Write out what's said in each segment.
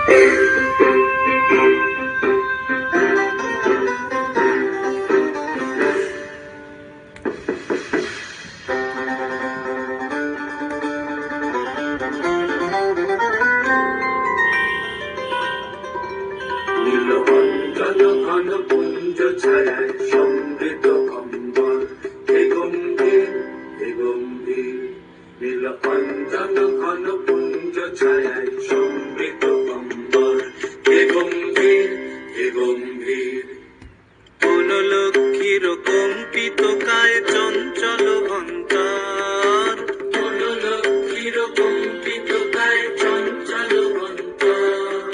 নীলকণ্ঠন ঘন পুঞ্জ ছায়ায় সমৃত অম্বর, হে গম্ভীর হে গম্ভীর। নীলকণ্ঠন ঘন পুঞ্জ ছায়ায় সমৃত অম্বর, হে গম্ভীর হে গম্ভীর। বনলক্ষ্মীর কম্পিত কায় চঞ্চল অন্তর, বনলক্ষ্মীর কম্পিত কায় চঞ্চল অন্তর,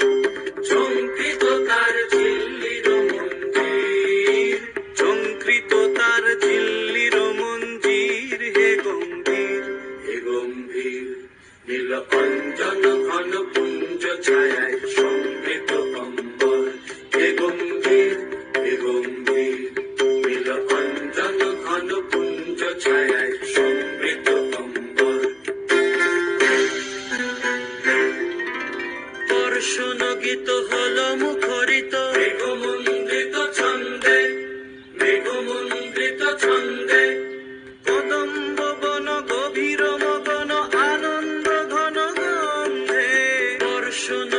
ঝঙ্কৃত তার ঝিল্লির মঞ্জির, ঝঙ্কৃত তার ঝিল্লির মঞ্জির, হে গম্ভীর হে গম্ভীর। নীলকণ্ঠন ঘন পুঞ্জ ছায়ায় সমৃত অম্বর, হে গম্ভীর হে গম্ভীর। নীলকণ্ঠন ঘন পুঞ্জ ছায়ায় সমৃত অম্বর। বর্ষণগীত হল মুখরিত মেঘমন্দ্রিত ছন্দে, মেঘমন্দ্রিত ছন্দে, কদম্ব বন গভীর মগন আনন্দ ঘন গন্ধে। বর্ষণ